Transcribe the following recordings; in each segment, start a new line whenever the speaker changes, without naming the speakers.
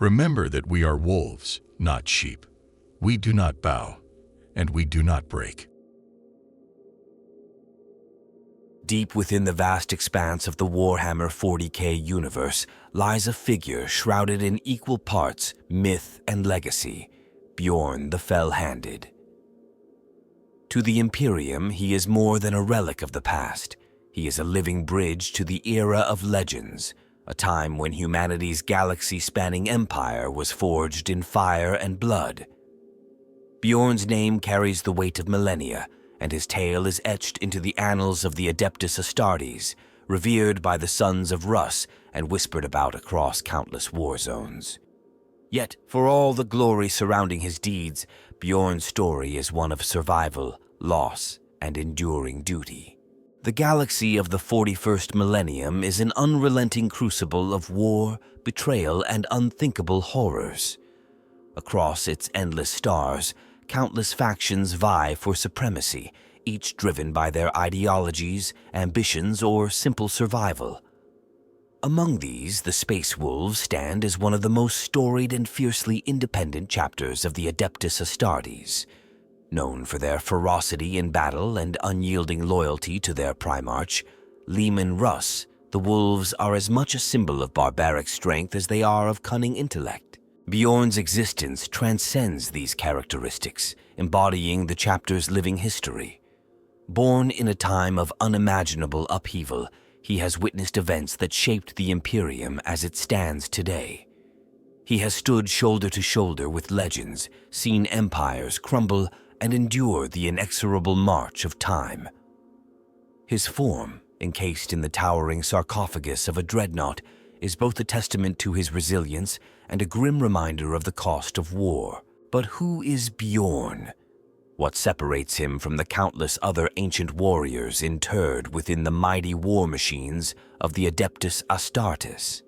Remember that we are wolves, not sheep. We do not bow, and we do not break.
Deep within the vast expanse of the Warhammer 40k universe lies a figure shrouded in equal parts myth and legacy, Bjorn the Fell-Handed. To the Imperium, he is more than a relic of the past. He is a living bridge to the era of legends, a time when humanity's galaxy-spanning empire was forged in fire and blood. Bjorn's name carries the weight of millennia, and his tale is etched into the annals of the Adeptus Astartes, revered by the sons of Russ and whispered about across countless war zones. Yet, for all the glory surrounding his deeds, Bjorn's story is one of survival, loss, and enduring duty. The galaxy of the 41st millennium is an unrelenting crucible of war, betrayal, and unthinkable horrors. Across its endless stars, countless factions vie for supremacy, each driven by their ideologies, ambitions, or simple survival. Among these, the Space Wolves stand as one of the most storied and fiercely independent chapters of the Adeptus Astartes. Known for their ferocity in battle and unyielding loyalty to their Primarch, Leman Russ, the Wolves are as much a symbol of barbaric strength as they are of cunning intellect. Bjorn's existence transcends these characteristics, embodying the chapter's living history. Born in a time of unimaginable upheaval, he has witnessed events that shaped the Imperium as it stands today. He has stood shoulder to shoulder with legends, seen empires crumble, and endure the inexorable march of time. His form, encased in the towering sarcophagus of a Dreadnought, is both a testament to his resilience and a grim reminder of the cost of war. But who is Bjorn? What separates him from the countless other ancient warriors interred within the mighty war machines of the Adeptus Astartes?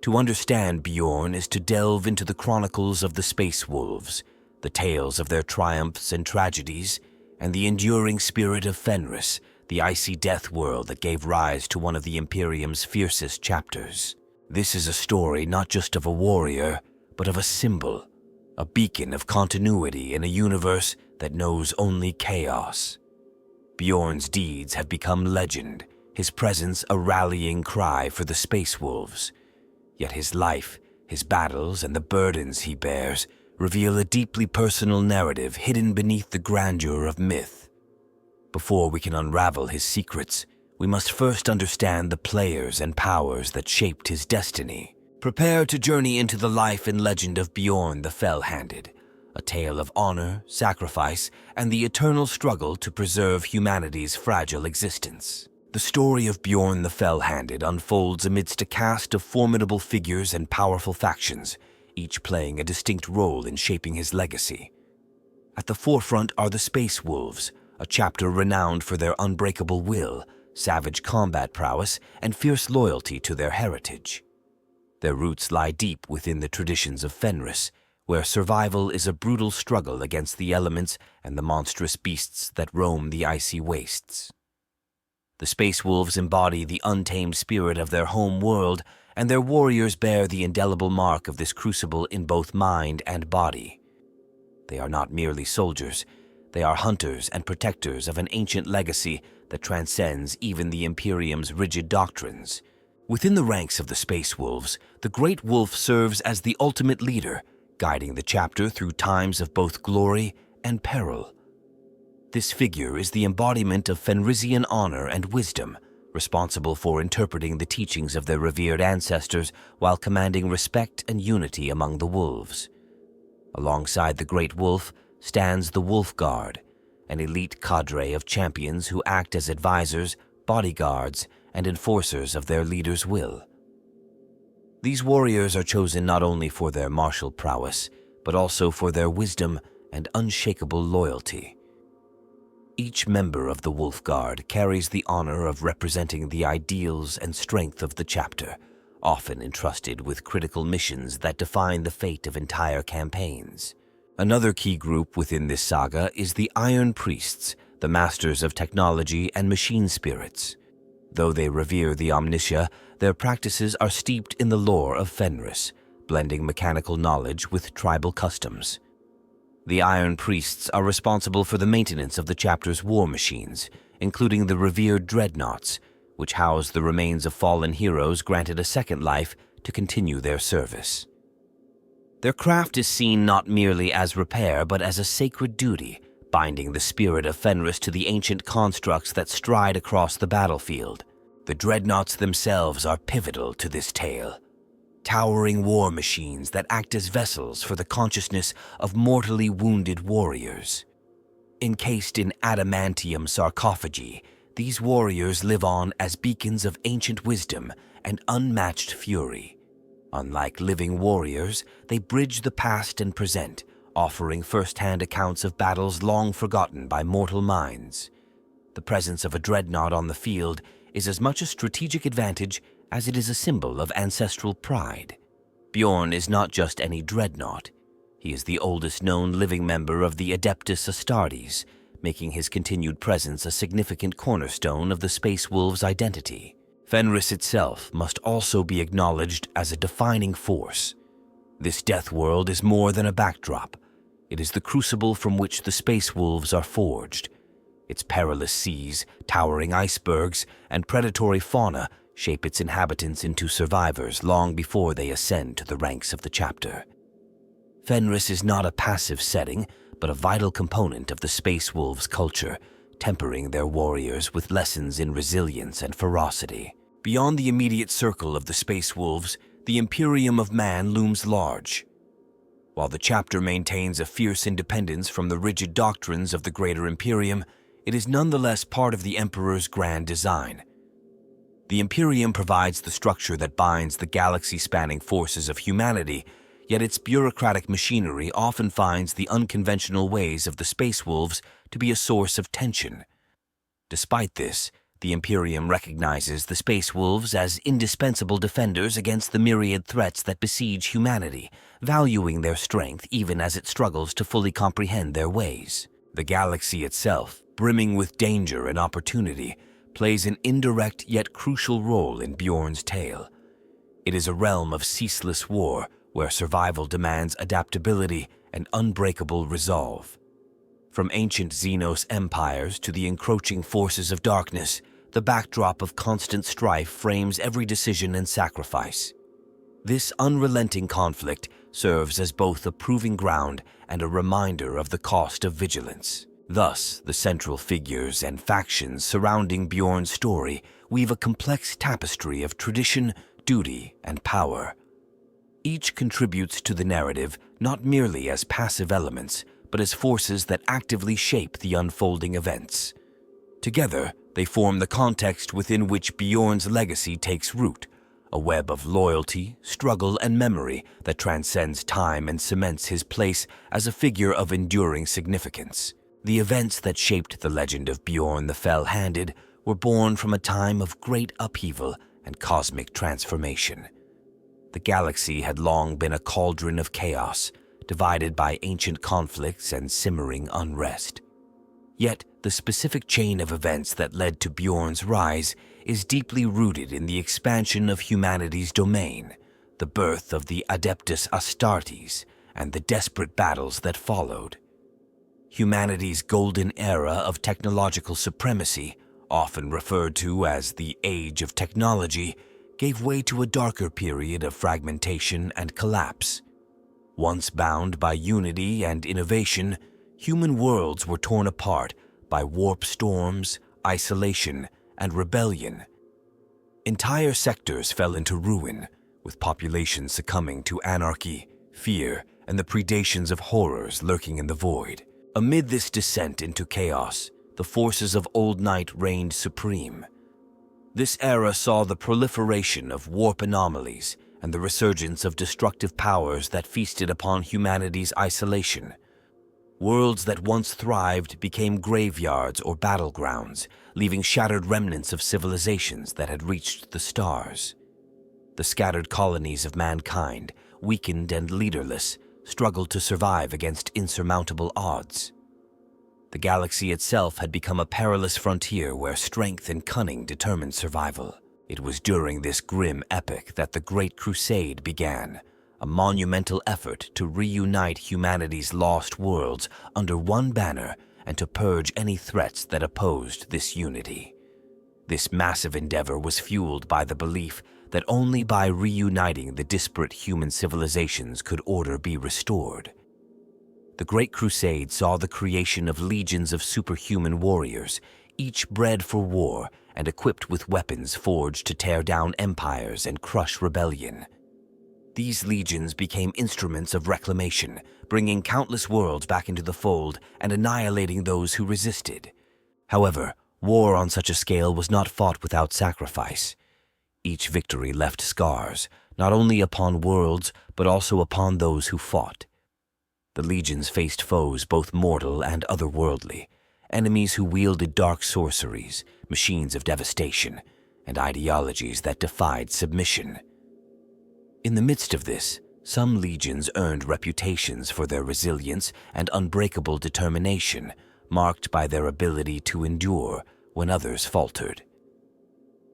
To understand Bjorn is to delve into the chronicles of the Space Wolves, the tales of their triumphs and tragedies, and the enduring spirit of Fenris, the icy death world that gave rise to one of the Imperium's fiercest chapters. This is a story not just of a warrior, but of a symbol, a beacon of continuity in a universe that knows only chaos. Bjorn's deeds have become legend, his presence a rallying cry for the Space Wolves. Yet his life, his battles, and the burdens he bears reveal a deeply personal narrative hidden beneath the grandeur of myth. Before we can unravel his secrets, we must first understand the players and powers that shaped his destiny. Prepare to journey into the life and legend of Bjorn the Fell-Handed, a tale of honor, sacrifice, and the eternal struggle to preserve humanity's fragile existence. The story of Bjorn the Fell-Handed unfolds amidst a cast of formidable figures and powerful factions, each playing a distinct role in shaping his legacy. At the forefront are the Space Wolves, a chapter renowned for their unbreakable will, savage combat prowess, and fierce loyalty to their heritage. Their roots lie deep within the traditions of Fenris, where survival is a brutal struggle against the elements and the monstrous beasts that roam the icy wastes. The Space Wolves embody the untamed spirit of their home world, and their warriors bear the indelible mark of this crucible in both mind and body. They are not merely soldiers, they are hunters and protectors of an ancient legacy that transcends even the Imperium's rigid doctrines. Within the ranks of the Space Wolves, the Great Wolf serves as the ultimate leader, guiding the chapter through times of both glory and peril. This figure is the embodiment of Fenrisian honor and wisdom, responsible for interpreting the teachings of their revered ancestors while commanding respect and unity among the wolves. Alongside the Great Wolf stands the Wolf Guard, an elite cadre of champions who act as advisors, bodyguards, and enforcers of their leader's will. These warriors are chosen not only for their martial prowess, but also for their wisdom and unshakable loyalty. Each member of the Wolf Guard carries the honor of representing the ideals and strength of the chapter, often entrusted with critical missions that define the fate of entire campaigns. Another key group within this saga is the Iron Priests, the masters of technology and machine spirits. Though they revere the Omnitia, their practices are steeped in the lore of Fenris, blending mechanical knowledge with tribal customs. The Iron Priests are responsible for the maintenance of the chapter's war machines, including the revered Dreadnoughts, which house the remains of fallen heroes granted a second life to continue their service. Their craft is seen not merely as repair, but as a sacred duty, binding the spirit of Fenris to the ancient constructs that stride across the battlefield. The Dreadnoughts themselves are pivotal to this tale. Towering war machines that act as vessels for the consciousness of mortally wounded warriors. Encased in adamantium sarcophagi, these warriors live on as beacons of ancient wisdom and unmatched fury. Unlike living warriors, they bridge the past and present, offering first-hand accounts of battles long forgotten by mortal minds. The presence of a dreadnought on the field is as much a strategic advantage as it is a symbol of ancestral pride. Bjorn is not just any dreadnought. He is the oldest known living member of the Adeptus Astartes, making his continued presence a significant cornerstone of the Space Wolves' identity. Fenris itself must also be acknowledged as a defining force. This death world is more than a backdrop. It is the crucible from which the Space Wolves are forged. Its perilous seas, towering icebergs, and predatory fauna shape its inhabitants into survivors long before they ascend to the ranks of the chapter. Fenris is not a passive setting, but a vital component of the Space Wolves' culture, tempering their warriors with lessons in resilience and ferocity. Beyond the immediate circle of the Space Wolves, the Imperium of Man looms large. While the chapter maintains a fierce independence from the rigid doctrines of the Greater Imperium, it is nonetheless part of the Emperor's grand design. The Imperium provides the structure that binds the galaxy-spanning forces of humanity, yet its bureaucratic machinery often finds the unconventional ways of the Space Wolves to be a source of tension. Despite this, the Imperium recognizes the Space Wolves as indispensable defenders against the myriad threats that besiege humanity, valuing their strength even as it struggles to fully comprehend their ways. The galaxy itself, brimming with danger and opportunity, plays an indirect yet crucial role in Bjorn's tale. It is a realm of ceaseless war where survival demands adaptability and unbreakable resolve. From ancient Xenos empires to the encroaching forces of darkness, the backdrop of constant strife frames every decision and sacrifice. This unrelenting conflict serves as both a proving ground and a reminder of the cost of vigilance. Thus, the central figures and factions surrounding Bjorn's story weave a complex tapestry of tradition, duty, and power. Each contributes to the narrative not merely as passive elements, but as forces that actively shape the unfolding events. Together, they form the context within which Bjorn's legacy takes root, a web of loyalty, struggle, and memory that transcends time and cements his place as a figure of enduring significance. The events that shaped the legend of Bjorn the Fell-Handed were born from a time of great upheaval and cosmic transformation. The galaxy had long been a cauldron of chaos, divided by ancient conflicts and simmering unrest. Yet, the specific chain of events that led to Bjorn's rise is deeply rooted in the expansion of humanity's domain, the birth of the Adeptus Astartes, and the desperate battles that followed. Humanity's golden era of technological supremacy, often referred to as the Age of Technology, gave way to a darker period of fragmentation and collapse. Once bound by unity and innovation, human worlds were torn apart by warp storms, isolation, and rebellion. Entire sectors fell into ruin, with populations succumbing to anarchy, fear, and the predations of horrors lurking in the void. Amid this descent into chaos, the forces of Old Night reigned supreme. This era saw the proliferation of warp anomalies and the resurgence of destructive powers that feasted upon humanity's isolation. Worlds that once thrived became graveyards or battlegrounds, leaving shattered remnants of civilizations that had reached the stars. The scattered colonies of mankind, weakened and leaderless, struggled to survive against insurmountable odds. The galaxy itself had become a perilous frontier where strength and cunning determined survival. It was during this grim epoch that the Great Crusade began, a monumental effort to reunite humanity's lost worlds under one banner and to purge any threats that opposed this unity. This massive endeavor was fueled by the belief that only by reuniting the disparate human civilizations could order be restored. The Great Crusade saw the creation of legions of superhuman warriors, each bred for war and equipped with weapons forged to tear down empires and crush rebellion. These legions became instruments of reclamation, bringing countless worlds back into the fold and annihilating those who resisted. However, war on such a scale was not fought without sacrifice. Each victory left scars, not only upon worlds, but also upon those who fought. The legions faced foes both mortal and otherworldly, enemies who wielded dark sorceries, machines of devastation, and ideologies that defied submission. In the midst of this, some legions earned reputations for their resilience and unbreakable determination, marked by their ability to endure when others faltered.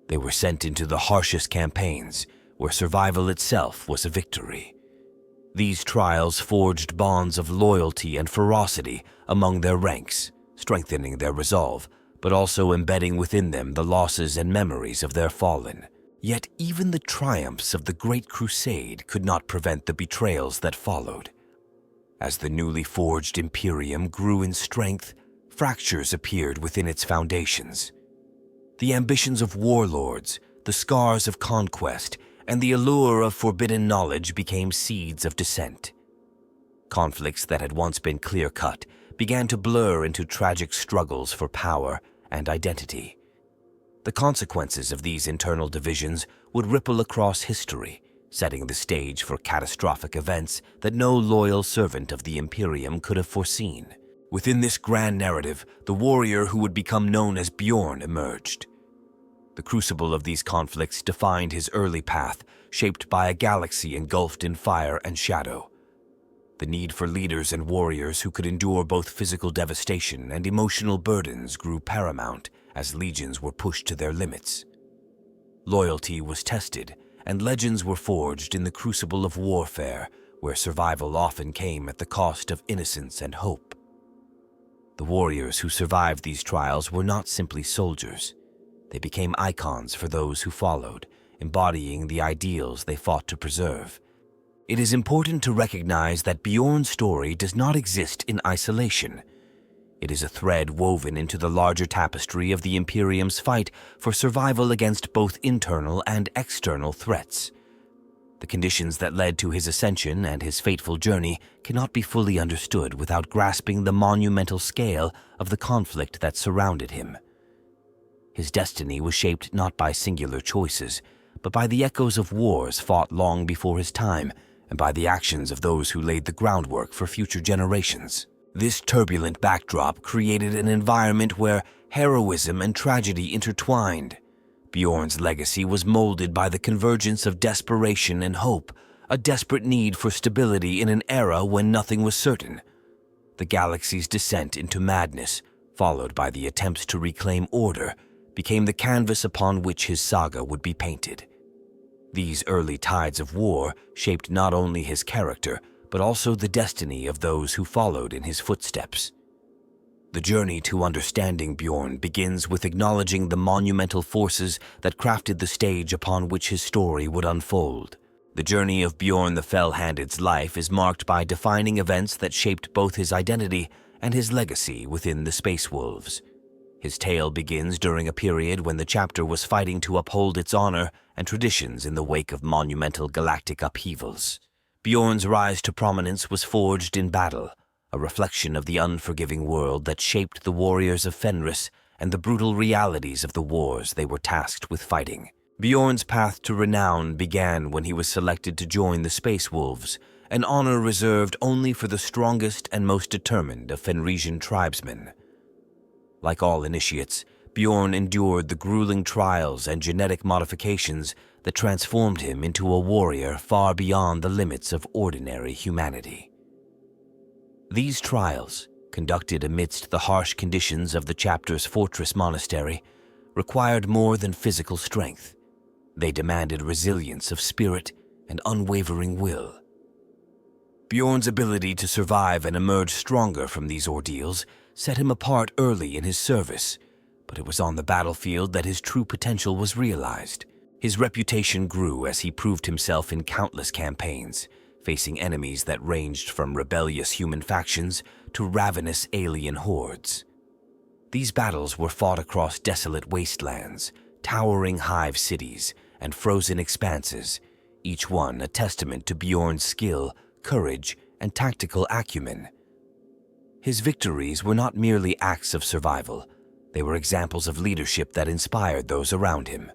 They were sent into the harshest campaigns, where survival itself was a victory. These trials forged bonds of loyalty and ferocity among their ranks, strengthening their resolve, but also embedding within them the losses and memories of their fallen. Yet even the triumphs of the Great Crusade could not prevent the betrayals that followed. As the newly forged Imperium grew in strength, fractures appeared within its foundations. The ambitions of warlords, the scars of conquest, and the allure of forbidden knowledge became seeds of dissent. Conflicts that had once been clear-cut began to blur into tragic struggles for power and identity. The consequences of these internal divisions would ripple across history, setting the stage for catastrophic events that no loyal servant of the Imperium could have foreseen. Within this grand narrative, the warrior who would become known as Bjorn emerged. The crucible of these conflicts defined his early path, shaped by a galaxy engulfed in fire and shadow. The need for leaders and warriors who could endure both physical devastation and emotional burdens grew paramount as legions were pushed to their limits. Loyalty was tested, and legends were forged in the crucible of warfare, where survival often came at the cost of innocence and hope. The warriors who survived these trials were not simply soldiers. They became icons for those who followed, embodying the ideals they fought to preserve. It is important to recognize that Bjorn's story does not exist in isolation. It is a thread woven into the larger tapestry of the Imperium's fight for survival against both internal and external threats. The conditions that led to his ascension and his fateful journey cannot be fully understood without grasping the monumental scale of the conflict that surrounded him. His destiny was shaped not by singular choices, but by the echoes of wars fought long before his time, and by the actions of those who laid the groundwork for future generations. This turbulent backdrop created an environment where heroism and tragedy intertwined. Bjorn's legacy was molded by the convergence of desperation and hope, a desperate need for stability in an era when nothing was certain. The galaxy's descent into madness, followed by the attempts to reclaim order, became the canvas upon which his saga would be painted. These early tides of war shaped not only his character, but also the destiny of those who followed in his footsteps. The journey to understanding Bjorn begins with acknowledging the monumental forces that crafted the stage upon which his story would unfold. The journey of Bjorn the Fell-Handed's life is marked by defining events that shaped both his identity and his legacy within the Space Wolves. His tale begins during a period when the chapter was fighting to uphold its honor and traditions in the wake of monumental galactic upheavals. Bjorn's rise to prominence was forged in battle, a reflection of the unforgiving world that shaped the warriors of Fenris and the brutal realities of the wars they were tasked with fighting. Bjorn's path to renown began when he was selected to join the Space Wolves, an honor reserved only for the strongest and most determined of Fenrisian tribesmen. Like all initiates, Bjorn endured the grueling trials and genetic modifications that transformed him into a warrior far beyond the limits of ordinary humanity. These trials, conducted amidst the harsh conditions of the chapter's fortress monastery, required more than physical strength. They demanded resilience of spirit and unwavering will. Bjorn's ability to survive and emerge stronger from these ordeals set him apart early in his service, but it was on the battlefield that his true potential was realized. His reputation grew as he proved himself in countless campaigns, facing enemies that ranged from rebellious human factions to ravenous alien hordes. These battles were fought across desolate wastelands, towering hive cities, and frozen expanses, each one a testament to Bjorn's skill, courage, and tactical acumen. His victories were not merely acts of survival, they were examples of leadership that inspired those around him.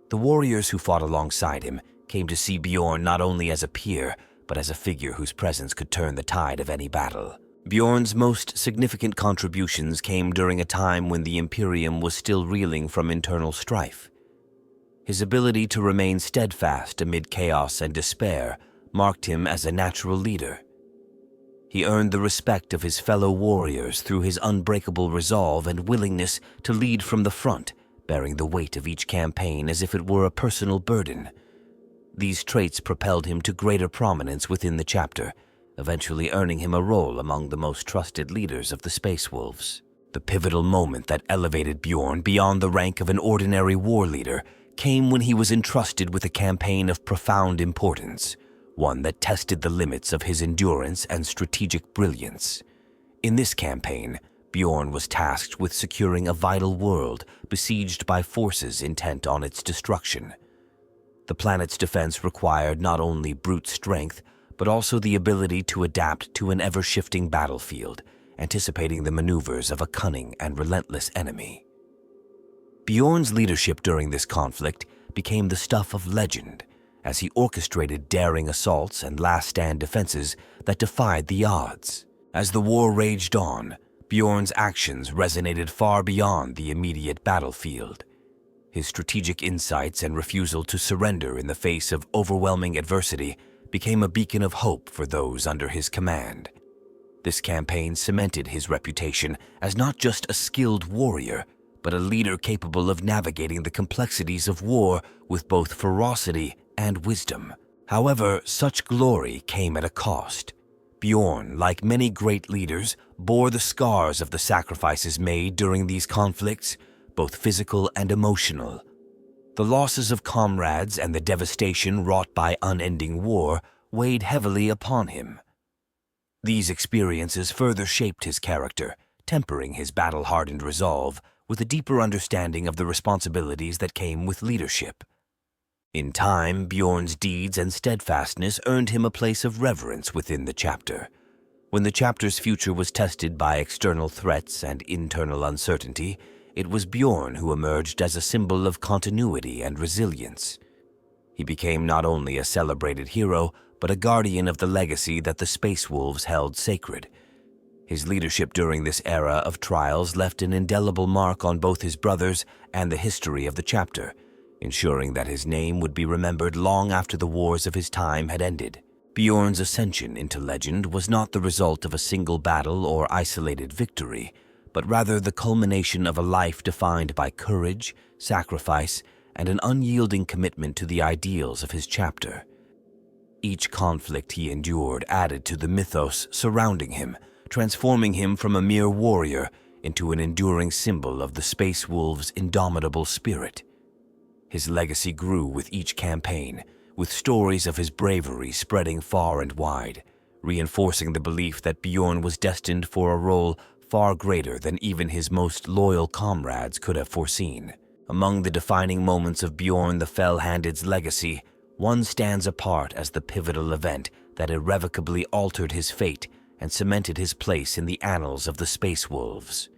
The warriors who fought alongside him came to see Bjorn not only as a peer, but as a figure whose presence could turn the tide of any battle. Bjorn's most significant contributions came during a time when the Imperium was still reeling from internal strife. His ability to remain steadfast amid chaos and despair marked him as a natural leader. He earned the respect of his fellow warriors through his unbreakable resolve and willingness to lead from the front, bearing the weight of each campaign as if it were a personal burden. These traits propelled him to greater prominence within the chapter, eventually earning him a role among the most trusted leaders of the Space Wolves. The pivotal moment that elevated Bjorn beyond the rank of an ordinary war leader came when he was entrusted with a campaign of profound importance, one that tested the limits of his endurance and strategic brilliance. In this campaign, Bjorn was tasked with securing a vital world besieged by forces intent on its destruction. The planet's defense required not only brute strength, but also the ability to adapt to an ever-shifting battlefield, anticipating the maneuvers of a cunning and relentless enemy. Bjorn's leadership during this conflict became the stuff of legend, as he orchestrated daring assaults and last-stand defenses that defied the odds. As the war raged on, Bjorn's actions resonated far beyond the immediate battlefield. His strategic insights and refusal to surrender in the face of overwhelming adversity became a beacon of hope for those under his command. This campaign cemented his reputation as not just a skilled warrior, but a leader capable of navigating the complexities of war with both ferocity and wisdom. However, such glory came at a cost. Bjorn, like many great leaders, bore the scars of the sacrifices made during these conflicts, both physical and emotional. The losses of comrades and the devastation wrought by unending war weighed heavily upon him. These experiences further shaped his character, tempering his battle-hardened resolve with a deeper understanding of the responsibilities that came with leadership. In time, Bjorn's deeds and steadfastness earned him a place of reverence within the chapter. When the chapter's future was tested by external threats and internal uncertainty, it was Bjorn who emerged as a symbol of continuity and resilience. He became not only a celebrated hero, but a guardian of the legacy that the Space Wolves held sacred. His leadership during this era of trials left an indelible mark on both his brothers and the history of the chapter, ensuring that his name would be remembered long after the wars of his time had ended. Bjorn's ascension into legend was not the result of a single battle or isolated victory, but rather the culmination of a life defined by courage, sacrifice, and an unyielding commitment to the ideals of his chapter. Each conflict he endured added to the mythos surrounding him, transforming him from a mere warrior into an enduring symbol of the Space Wolves' indomitable spirit. His legacy grew with each campaign, with stories of his bravery spreading far and wide, reinforcing the belief that Bjorn was destined for a role far greater than even his most loyal comrades could have foreseen. Among the defining moments of Bjorn the Fell-Handed's legacy, one stands apart as the pivotal event that irrevocably altered his fate and cemented his place in the annals of the Space Wolves.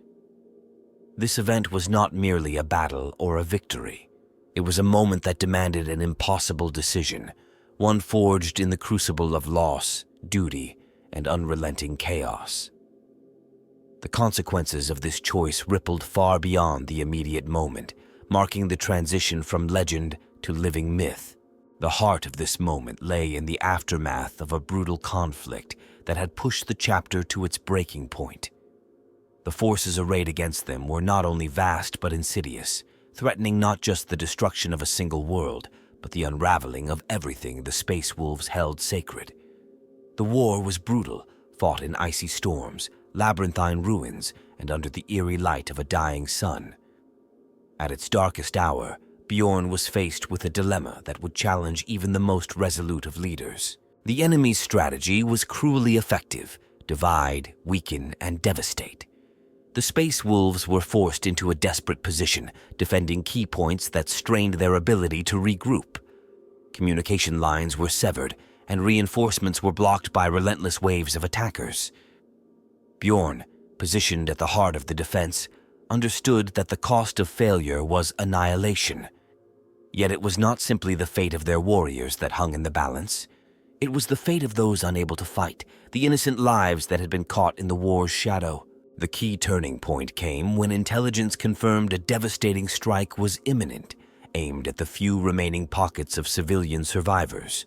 This event was not merely a battle or a victory. It was a moment that demanded an impossible decision, one forged in the crucible of loss, duty, and unrelenting chaos. The consequences of this choice rippled far beyond the immediate moment, marking the transition from legend to living myth. The heart of this moment lay in the aftermath of a brutal conflict that had pushed the chapter to its breaking point. The forces arrayed against them were not only vast but insidious, threatening not just the destruction of a single world, but the unraveling of everything the Space Wolves held sacred. The war was brutal, fought in icy storms, labyrinthine ruins, and under the eerie light of a dying sun. At its darkest hour, Bjorn was faced with a dilemma that would challenge even the most resolute of leaders. The enemy's strategy was cruelly effective: divide, weaken, and devastate. The Space Wolves were forced into a desperate position, defending key points that strained their ability to regroup. Communication lines were severed, and reinforcements were blocked by relentless waves of attackers. Bjorn, positioned at the heart of the defense, understood that the cost of failure was annihilation. Yet it was not simply the fate of their warriors that hung in the balance. It was the fate of those unable to fight, the innocent lives that had been caught in the war's shadow. The key turning point came when intelligence confirmed a devastating strike was imminent, aimed at the few remaining pockets of civilian survivors.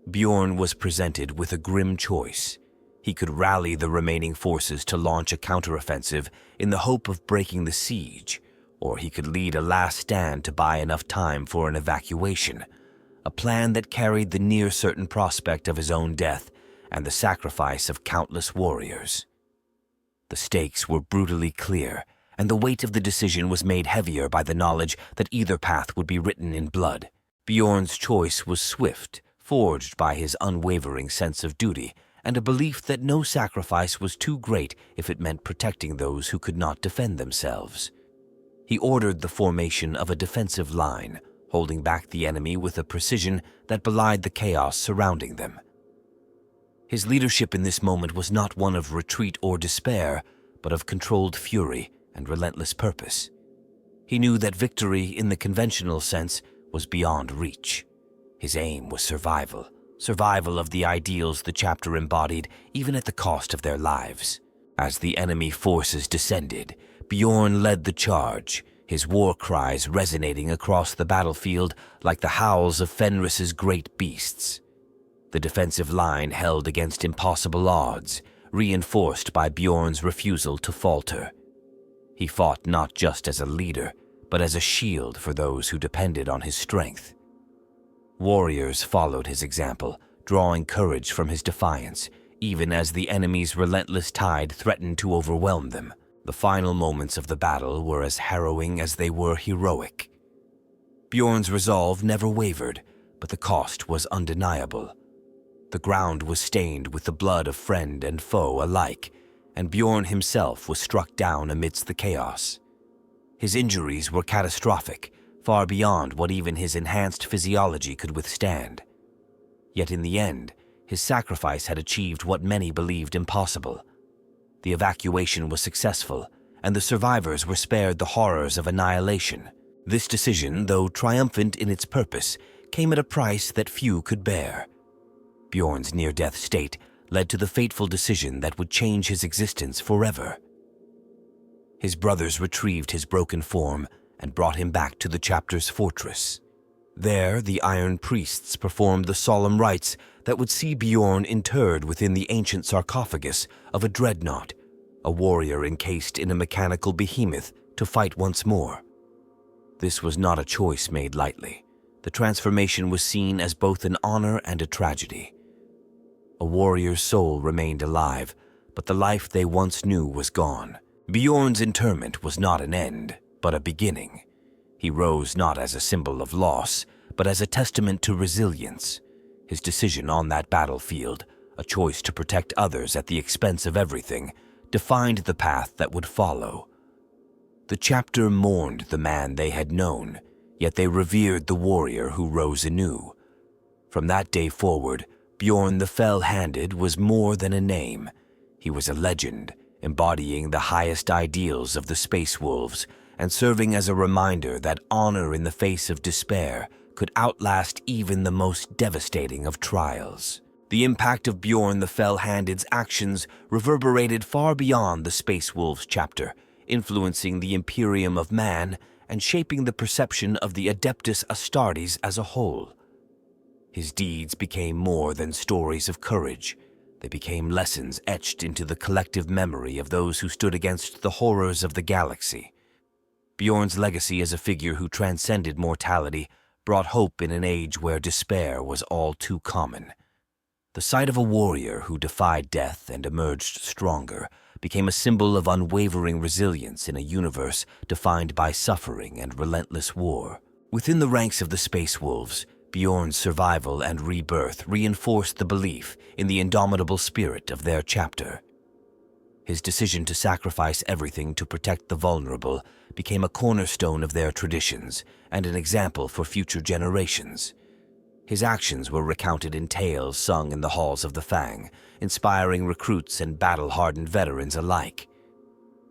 Bjorn was presented with a grim choice. He could rally the remaining forces to launch a counteroffensive in the hope of breaking the siege, or he could lead a last stand to buy enough time for an evacuation, a plan that carried the near-certain prospect of his own death and the sacrifice of countless warriors. The stakes were brutally clear, and the weight of the decision was made heavier by the knowledge that either path would be written in blood. Bjorn's choice was swift, forged by his unwavering sense of duty, and a belief that no sacrifice was too great if it meant protecting those who could not defend themselves. He ordered the formation of a defensive line, holding back the enemy with a precision that belied the chaos surrounding them. His leadership in this moment was not one of retreat or despair, but of controlled fury and relentless purpose. He knew that victory in the conventional sense was beyond reach. His aim was survival of the ideals the chapter embodied, even at the cost of their lives. As the enemy forces descended, Bjorn led the charge, his war cries resonating across the battlefield like the howls of Fenris's great beasts. The defensive line held against impossible odds, reinforced by Bjorn's refusal to falter. He fought not just as a leader, but as a shield for those who depended on his strength. Warriors followed his example, drawing courage from his defiance, even as the enemy's relentless tide threatened to overwhelm them. The final moments of the battle were as harrowing as they were heroic. Bjorn's resolve never wavered, but the cost was undeniable. The ground was stained with the blood of friend and foe alike, and Bjorn himself was struck down amidst the chaos. His injuries were catastrophic, far beyond what even his enhanced physiology could withstand. Yet in the end, his sacrifice had achieved what many believed impossible. The evacuation was successful, and the survivors were spared the horrors of annihilation. This decision, though triumphant in its purpose, came at a price that few could bear. Bjorn's near-death state led to the fateful decision that would change his existence forever. His brothers retrieved his broken form and brought him back to the chapter's fortress. There, the Iron Priests performed the solemn rites that would see Bjorn interred within the ancient sarcophagus of a Dreadnought, a warrior encased in a mechanical behemoth to fight once more. This was not a choice made lightly. The transformation was seen as both an honor and a tragedy. A warrior's soul remained alive, but the life they once knew was gone. Bjorn's interment was not an end, but a beginning. He rose not as a symbol of loss, but as a testament to resilience. His decision on that battlefield, a choice to protect others at the expense of everything, defined the path that would follow. The chapter mourned the man they had known, yet they revered the warrior who rose anew. From that day forward, Bjorn the Fell-Handed was more than a name. He was a legend, embodying the highest ideals of the Space Wolves, and serving as a reminder that honor in the face of despair could outlast even the most devastating of trials. The impact of Bjorn the Fell-Handed's actions reverberated far beyond the Space Wolves chapter, influencing the Imperium of Man and shaping the perception of the Adeptus Astartes as a whole. His deeds became more than stories of courage. They became lessons etched into the collective memory of those who stood against the horrors of the galaxy. Bjorn's legacy as a figure who transcended mortality brought hope in an age where despair was all too common. The sight of a warrior who defied death and emerged stronger became a symbol of unwavering resilience in a universe defined by suffering and relentless war. Within the ranks of the Space Wolves, Bjorn's survival and rebirth reinforced the belief in the indomitable spirit of their chapter. His decision to sacrifice everything to protect the vulnerable became a cornerstone of their traditions and an example for future generations. His actions were recounted in tales sung in the halls of the Fang, inspiring recruits and battle-hardened veterans alike.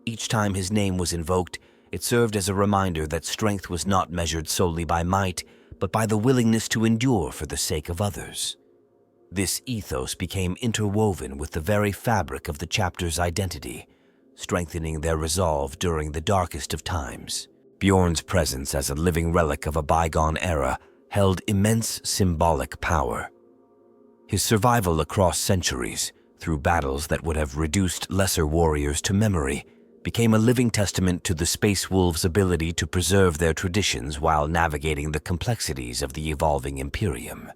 Each time his name was invoked, it served as a reminder that strength was not measured solely by might, but by the willingness to endure for the sake of others. This ethos became interwoven with the very fabric of the chapter's identity, strengthening their resolve during the darkest of times. Bjorn's presence as a living relic of a bygone era held immense symbolic power. His survival across centuries, through battles that would have reduced lesser warriors to memory, became a living testament to the Space Wolves' ability to preserve their traditions while navigating the complexities of the evolving Imperium.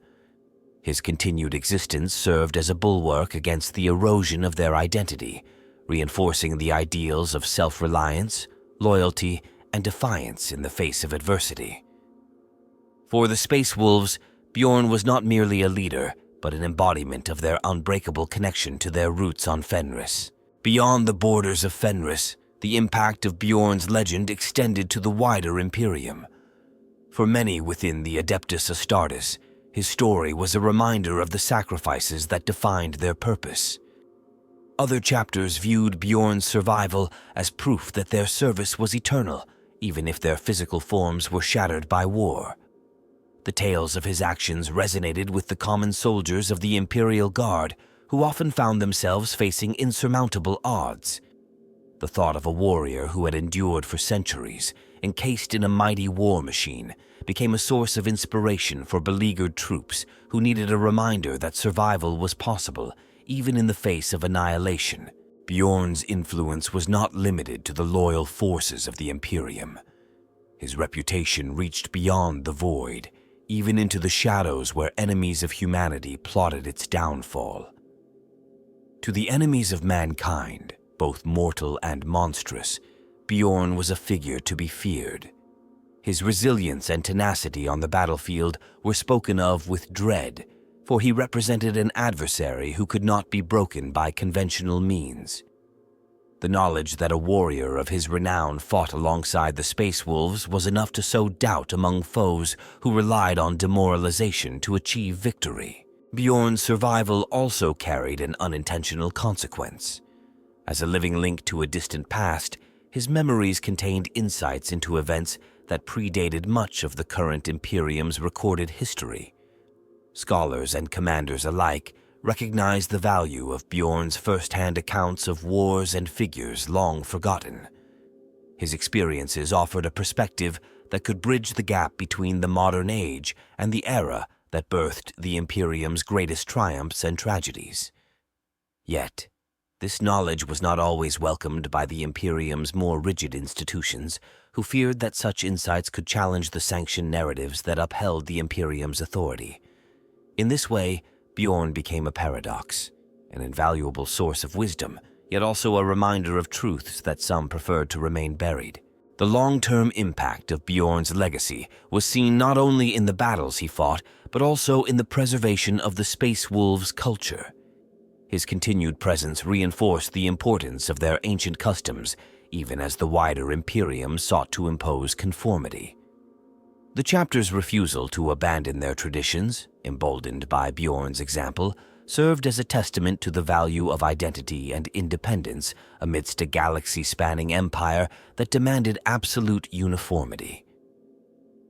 His continued existence served as a bulwark against the erosion of their identity, reinforcing the ideals of self-reliance, loyalty, and defiance in the face of adversity. For the Space Wolves, Bjorn was not merely a leader, but an embodiment of their unbreakable connection to their roots on Fenris. Beyond the borders of Fenris, the impact of Bjorn's legend extended to the wider Imperium. For many within the Adeptus Astartes, his story was a reminder of the sacrifices that defined their purpose. Other chapters viewed Bjorn's survival as proof that their service was eternal, even if their physical forms were shattered by war. The tales of his actions resonated with the common soldiers of the Imperial Guard, who often found themselves facing insurmountable odds. The thought of a warrior who had endured for centuries, encased in a mighty war machine, became a source of inspiration for beleaguered troops who needed a reminder that survival was possible, even in the face of annihilation. Bjorn's influence was not limited to the loyal forces of the Imperium. His reputation reached beyond the void, even into the shadows where enemies of humanity plotted its downfall. To the enemies of mankind, both mortal and monstrous, Bjorn was a figure to be feared. His resilience and tenacity on the battlefield were spoken of with dread, for he represented an adversary who could not be broken by conventional means. The knowledge that a warrior of his renown fought alongside the Space Wolves was enough to sow doubt among foes who relied on demoralization to achieve victory. Bjorn's survival also carried an unintentional consequence. As a living link to a distant past, his memories contained insights into events that predated much of the current Imperium's recorded history. Scholars and commanders alike recognized the value of Bjorn's first-hand accounts of wars and figures long forgotten. His experiences offered a perspective that could bridge the gap between the modern age and the era that birthed the Imperium's greatest triumphs and tragedies. Yet, this knowledge was not always welcomed by the Imperium's more rigid institutions, who feared that such insights could challenge the sanctioned narratives that upheld the Imperium's authority. In this way, Bjorn became a paradox, an invaluable source of wisdom, yet also a reminder of truths that some preferred to remain buried. The long-term impact of Bjorn's legacy was seen not only in the battles he fought, but also in the preservation of the Space Wolves' culture. His continued presence reinforced the importance of their ancient customs, even as the wider Imperium sought to impose conformity. The chapter's refusal to abandon their traditions, emboldened by Bjorn's example, served as a testament to the value of identity and independence amidst a galaxy-spanning empire that demanded absolute uniformity.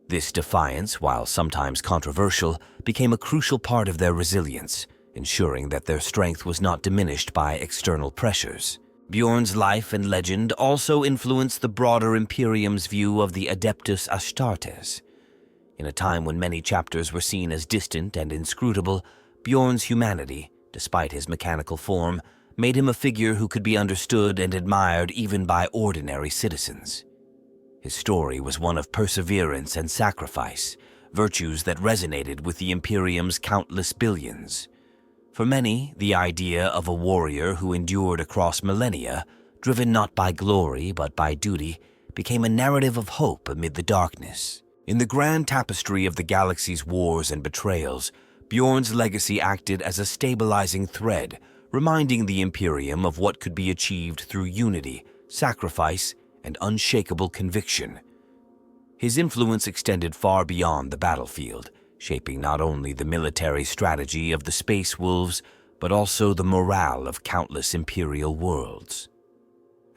This defiance, while sometimes controversial, became a crucial part of their resilience, ensuring that their strength was not diminished by external pressures. Bjorn's life and legend also influenced the broader Imperium's view of the Adeptus Astartes. In a time when many chapters were seen as distant and inscrutable, Bjorn's humanity, despite his mechanical form, made him a figure who could be understood and admired even by ordinary citizens. His story was one of perseverance and sacrifice, virtues that resonated with the Imperium's countless billions. For many, the idea of a warrior who endured across millennia, driven not by glory but by duty, became a narrative of hope amid the darkness. In the grand tapestry of the galaxy's wars and betrayals, Bjorn's legacy acted as a stabilizing thread, reminding the Imperium of what could be achieved through unity, sacrifice, and unshakable conviction. His influence extended far beyond the battlefield, shaping not only the military strategy of the Space Wolves, but also the morale of countless Imperial worlds.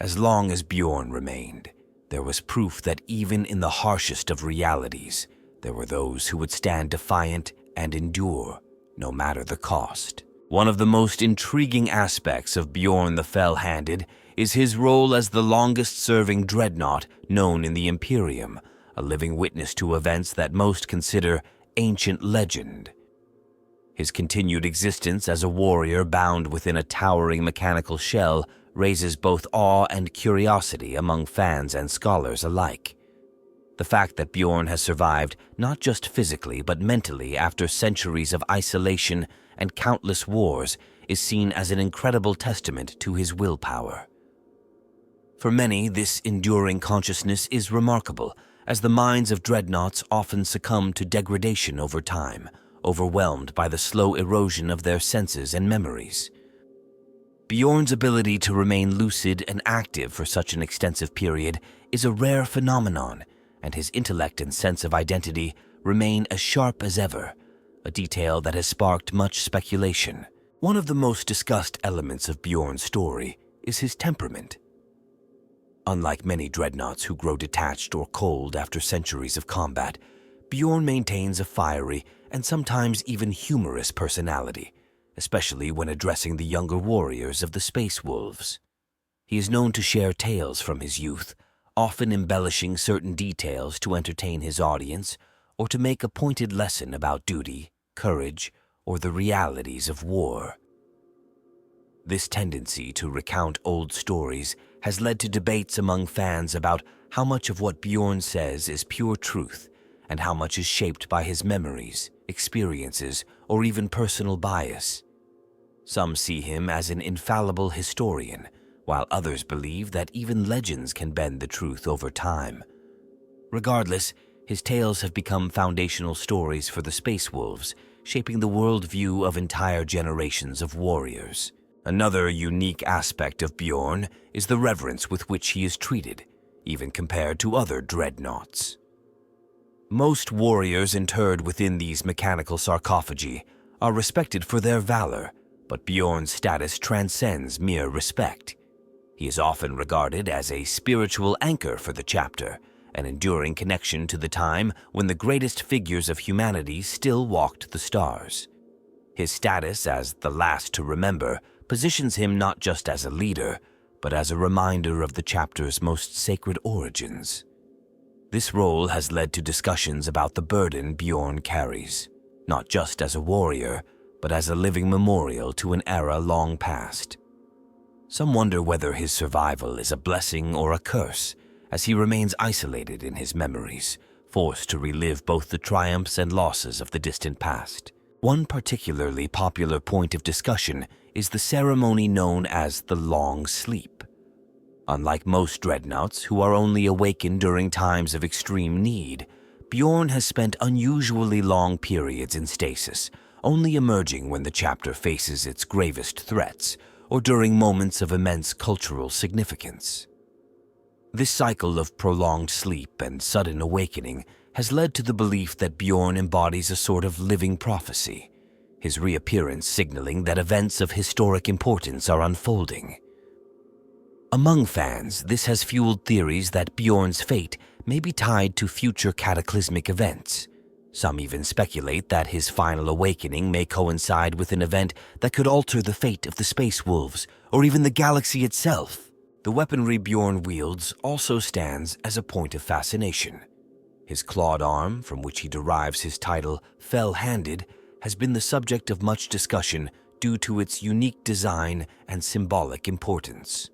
As long as Bjorn remained, there was proof that even in the harshest of realities, there were those who would stand defiant and endure, no matter the cost. One of the most intriguing aspects of Bjorn the Fell-Handed is his role as the longest-serving Dreadnought known in the Imperium, a living witness to events that most consider ancient legend. His continued existence as a warrior bound within a towering mechanical shell raises both awe and curiosity among fans and scholars alike. The fact that Bjorn has survived not just physically but mentally after centuries of isolation and countless wars is seen as an incredible testament to his willpower. For many, this enduring consciousness is remarkable, as the minds of dreadnoughts often succumb to degradation over time, overwhelmed by the slow erosion of their senses and memories. Bjorn's ability to remain lucid and active for such an extensive period is a rare phenomenon, and his intellect and sense of identity remain as sharp as ever, a detail that has sparked much speculation. One of the most discussed elements of Bjorn's story is his temperament. Unlike many dreadnoughts who grow detached or cold after centuries of combat, Bjorn maintains a fiery and sometimes even humorous personality, especially when addressing the younger warriors of the Space Wolves. He is known to share tales from his youth, often embellishing certain details to entertain his audience or to make a pointed lesson about duty, courage, or the realities of war. This tendency to recount old stories has led to debates among fans about how much of what Bjorn says is pure truth and how much is shaped by his memories, experiences, or even personal bias. Some see him as an infallible historian, while others believe that even legends can bend the truth over time. Regardless, his tales have become foundational stories for the Space Wolves, shaping the worldview of entire generations of warriors. Another unique aspect of Bjorn is the reverence with which he is treated, even compared to other dreadnoughts. Most warriors interred within these mechanical sarcophagi are respected for their valor, but Bjorn's status transcends mere respect. He is often regarded as a spiritual anchor for the chapter, an enduring connection to the time when the greatest figures of humanity still walked the stars. His status as the last to remember positions him not just as a leader, but as a reminder of the chapter's most sacred origins. This role has led to discussions about the burden Bjorn carries, not just as a warrior, but as a living memorial to an era long past. Some wonder whether his survival is a blessing or a curse, as he remains isolated in his memories, forced to relive both the triumphs and losses of the distant past. One particularly popular point of discussion is the ceremony known as the Long Sleep. Unlike most dreadnoughts who are only awakened during times of extreme need, Bjorn has spent unusually long periods in stasis, only emerging when the chapter faces its gravest threats or during moments of immense cultural significance. This cycle of prolonged sleep and sudden awakening has led to the belief that Bjorn embodies a sort of living prophecy, his reappearance signaling that events of historic importance are unfolding. Among fans, this has fueled theories that Bjorn's fate may be tied to future cataclysmic events. Some even speculate that his final awakening may coincide with an event that could alter the fate of the Space Wolves or even the galaxy itself. The weaponry Bjorn wields also stands as a point of fascination. His clawed arm, from which he derives his title Fell-Handed, has been the subject of much discussion due to its unique design and symbolic importance.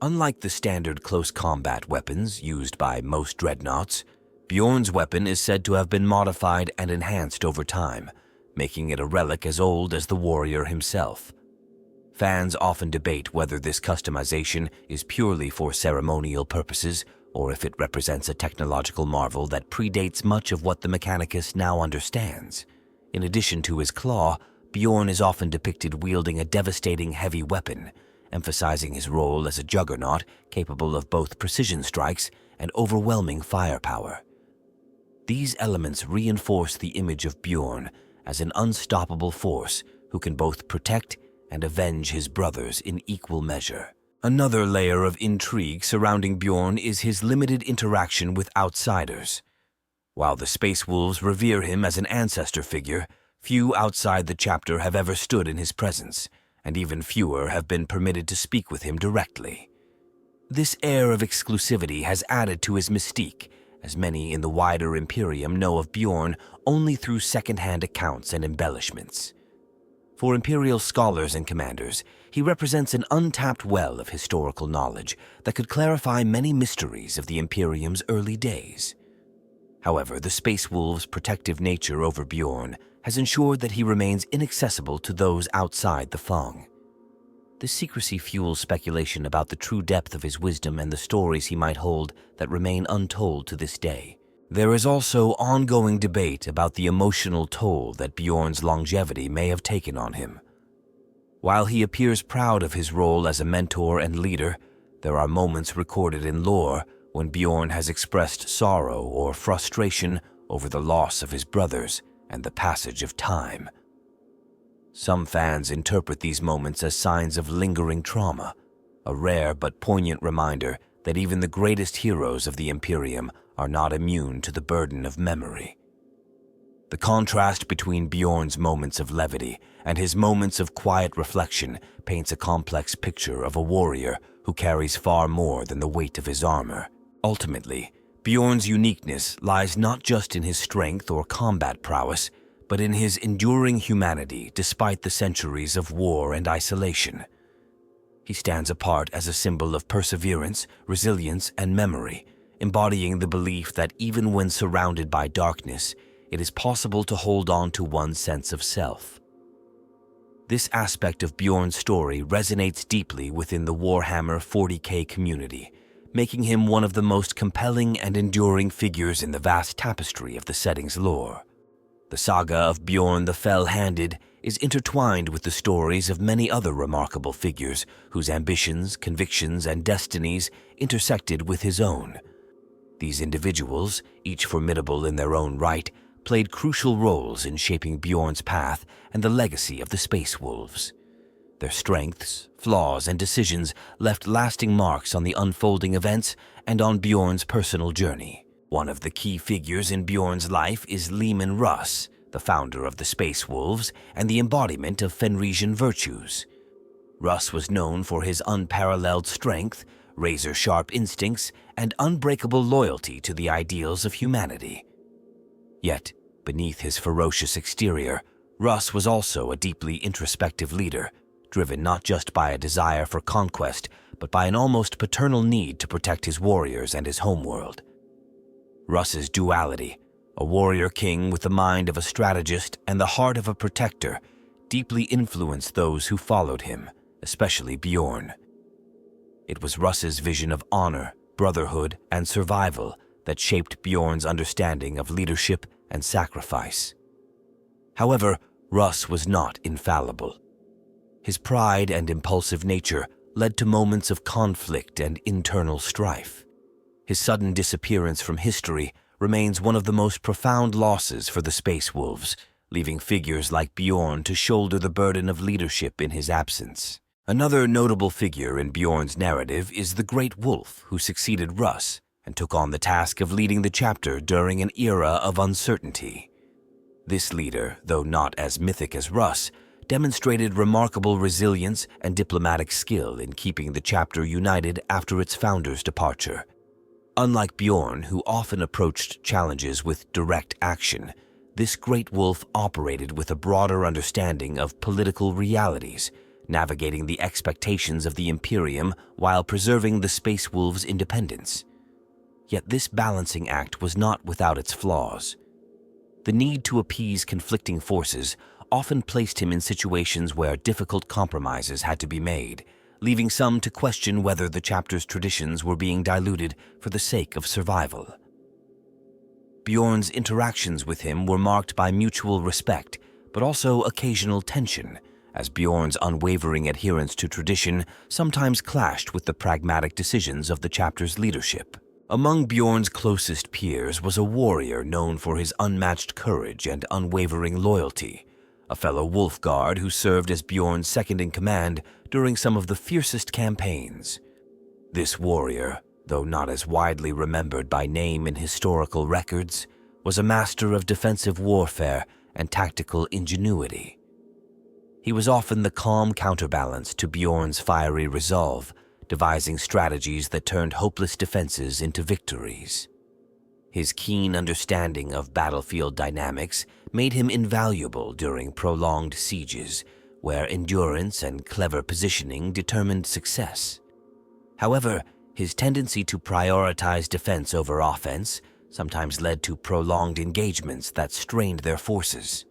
Unlike the standard close combat weapons used by most dreadnoughts, Bjorn's weapon is said to have been modified and enhanced over time, making it a relic as old as the warrior himself. Fans often debate whether this customization is purely for ceremonial purposes or if it represents a technological marvel that predates much of what the Mechanicus now understands. In addition to his claw, Bjorn is often depicted wielding a devastating heavy weapon, emphasizing his role as a juggernaut capable of both precision strikes and overwhelming firepower. These elements reinforce the image of Bjorn as an unstoppable force who can both protect and avenge his brothers in equal measure. Another layer of intrigue surrounding Bjorn is his limited interaction with outsiders. While the Space Wolves revere him as an ancestor figure, few outside the chapter have ever stood in his presence, and even fewer have been permitted to speak with him directly. This air of exclusivity has added to his mystique, as many in the wider Imperium know of Bjorn only through second-hand accounts and embellishments. For Imperial scholars and commanders, he represents an untapped well of historical knowledge that could clarify many mysteries of the Imperium's early days. However, the Space Wolves' protective nature over Bjorn has ensured that he remains inaccessible to those outside the Fang. This secrecy fuels speculation about the true depth of his wisdom and the stories he might hold that remain untold to this day. There is also ongoing debate about the emotional toll that Bjorn's longevity may have taken on him. While he appears proud of his role as a mentor and leader, there are moments recorded in lore when Bjorn has expressed sorrow or frustration over the loss of his brothers and the passage of time. Some fans interpret these moments as signs of lingering trauma, a rare but poignant reminder that even the greatest heroes of the Imperium are not immune to the burden of memory. The contrast between Bjorn's moments of levity and his moments of quiet reflection paints a complex picture of a warrior who carries far more than the weight of his armor. Ultimately, Bjorn's uniqueness lies not just in his strength or combat prowess, but in his enduring humanity despite the centuries of war and isolation. He stands apart as a symbol of perseverance, resilience, and memory, embodying the belief that even when surrounded by darkness, it is possible to hold on to one's sense of self. This aspect of Bjorn's story resonates deeply within the Warhammer 40k community, making him one of the most compelling and enduring figures in the vast tapestry of the setting's lore. The saga of Bjorn the Fell-Handed is intertwined with the stories of many other remarkable figures whose ambitions, convictions, and destinies intersected with his own. These individuals, each formidable in their own right, played crucial roles in shaping Bjorn's path and the legacy of the Space Wolves. Their strengths, flaws, and decisions left lasting marks on the unfolding events and on Bjorn's personal journey. One of the key figures in Bjorn's life is Leman Russ, the founder of the Space Wolves and the embodiment of Fenrisian virtues. Russ was known for his unparalleled strength, razor-sharp instincts, and unbreakable loyalty to the ideals of humanity. Yet, beneath his ferocious exterior, Russ was also a deeply introspective leader, driven not just by a desire for conquest, but by an almost paternal need to protect his warriors and his homeworld. Russ's duality, a warrior king with the mind of a strategist and the heart of a protector, deeply influenced those who followed him, especially Bjorn. It was Russ's vision of honor, brotherhood, and survival that shaped Bjorn's understanding of leadership and sacrifice. However, Russ was not infallible. His pride and impulsive nature led to moments of conflict and internal strife. His sudden disappearance from history remains one of the most profound losses for the Space Wolves, leaving figures like Bjorn to shoulder the burden of leadership in his absence. Another notable figure in Bjorn's narrative is the Great Wolf, who succeeded Russ and took on the task of leading the chapter during an era of uncertainty. This leader, though not as mythic as Russ, demonstrated remarkable resilience and diplomatic skill in keeping the chapter united after its founder's departure. Unlike Bjorn, who often approached challenges with direct action, this Great Wolf operated with a broader understanding of political realities, navigating the expectations of the Imperium while preserving the Space Wolves' independence. Yet this balancing act was not without its flaws. The need to appease conflicting forces often placed him in situations where difficult compromises had to be made, leaving some to question whether the chapter's traditions were being diluted for the sake of survival. Bjorn's interactions with him were marked by mutual respect, but also occasional tension, as Bjorn's unwavering adherence to tradition sometimes clashed with the pragmatic decisions of the chapter's leadership. Among Bjorn's closest peers was a warrior known for his unmatched courage and unwavering loyalty, a fellow wolf guard who served as Bjorn's second-in-command during some of the fiercest campaigns. This warrior, though not as widely remembered by name in historical records, was a master of defensive warfare and tactical ingenuity. He was often the calm counterbalance to Bjorn's fiery resolve, devising strategies that turned hopeless defenses into victories. His keen understanding of battlefield dynamics made him invaluable during prolonged sieges, where endurance and clever positioning determined success. However, his tendency to prioritize defense over offense sometimes led to prolonged engagements that strained their forces.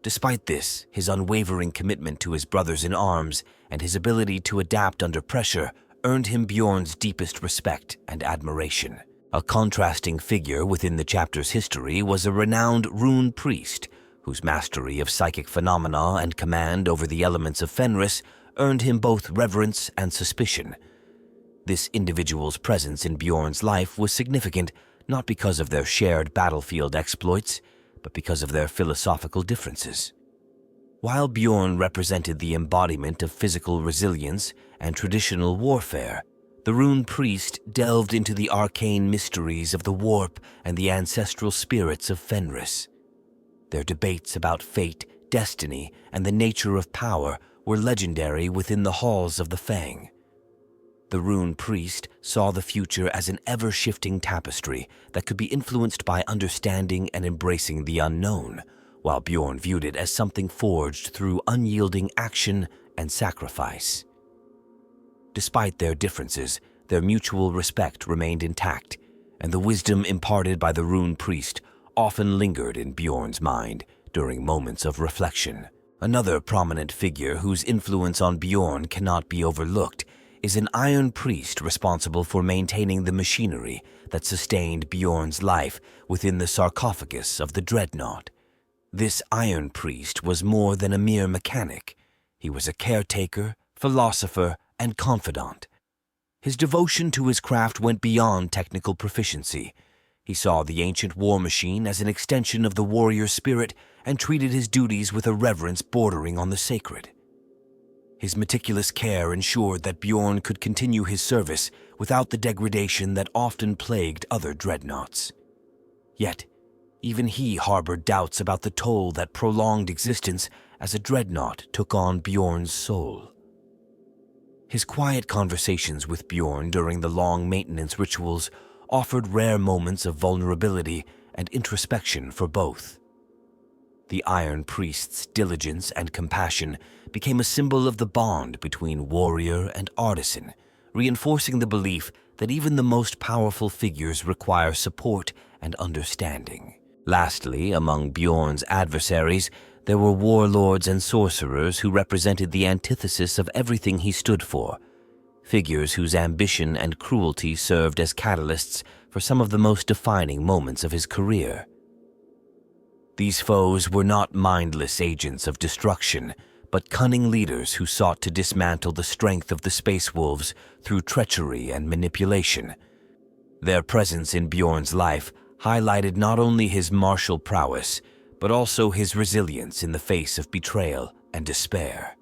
Despite this, his unwavering commitment to his brothers in arms and his ability to adapt under pressure earned him Bjorn's deepest respect and admiration. A contrasting figure within the chapter's history was a renowned rune priest, whose mastery of psychic phenomena and command over the elements of Fenris earned him both reverence and suspicion. This individual's presence in Bjorn's life was significant not because of their shared battlefield exploits, but because of their philosophical differences. While Bjorn represented the embodiment of physical resilience and traditional warfare, the rune priest delved into the arcane mysteries of the warp and the ancestral spirits of Fenris. Their debates about fate, destiny, and the nature of power were legendary within the halls of the Fang. The rune priest saw the future as an ever-shifting tapestry that could be influenced by understanding and embracing the unknown, while Bjorn viewed it as something forged through unyielding action and sacrifice. Despite their differences, their mutual respect remained intact, and the wisdom imparted by the rune priest often lingered in Bjorn's mind during moments of reflection. Another prominent figure whose influence on Bjorn cannot be overlooked is an iron priest responsible for maintaining the machinery that sustained Bjorn's life within the sarcophagus of the Dreadnought. This iron priest was more than a mere mechanic. He was a caretaker, philosopher, and confidant. His devotion to his craft went beyond technical proficiency. He saw the ancient war machine as an extension of the warrior spirit and treated his duties with a reverence bordering on the sacred. His meticulous care ensured that Bjorn could continue his service without the degradation that often plagued other dreadnoughts. Yet, even he harbored doubts about the toll that prolonged existence as a dreadnought took on Bjorn's soul. His quiet conversations with Bjorn during the long maintenance rituals offered rare moments of vulnerability and introspection for both. The Iron Priest's diligence and compassion became a symbol of the bond between warrior and artisan, reinforcing the belief that even the most powerful figures require support and understanding. Lastly, among Bjorn's adversaries, there were warlords and sorcerers who represented the antithesis of everything he stood for, figures whose ambition and cruelty served as catalysts for some of the most defining moments of his career. These foes were not mindless agents of destruction, but cunning leaders who sought to dismantle the strength of the Space Wolves through treachery and manipulation. Their presence in Bjorn's life highlighted not only his martial prowess, but also his resilience in the face of betrayal and despair.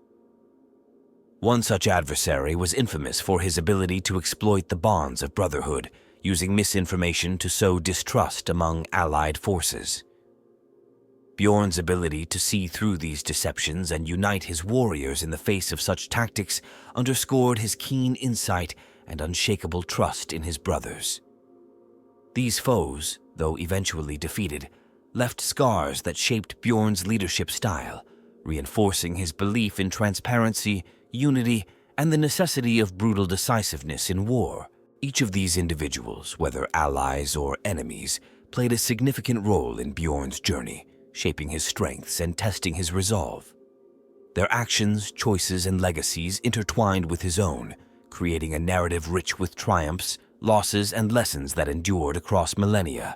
One such adversary was infamous for his ability to exploit the bonds of brotherhood, using misinformation to sow distrust among allied forces. Bjorn's ability to see through these deceptions and unite his warriors in the face of such tactics underscored his keen insight and unshakable trust in his brothers. These foes, though eventually defeated, left scars that shaped Bjorn's leadership style, reinforcing his belief in transparency, unity, and the necessity of brutal decisiveness in war. Each of these individuals, whether allies or enemies, played a significant role in Bjorn's journey, shaping his strengths and testing his resolve. Their actions, choices, and legacies intertwined with his own, creating a narrative rich with triumphs, losses, and lessons that endured across millennia.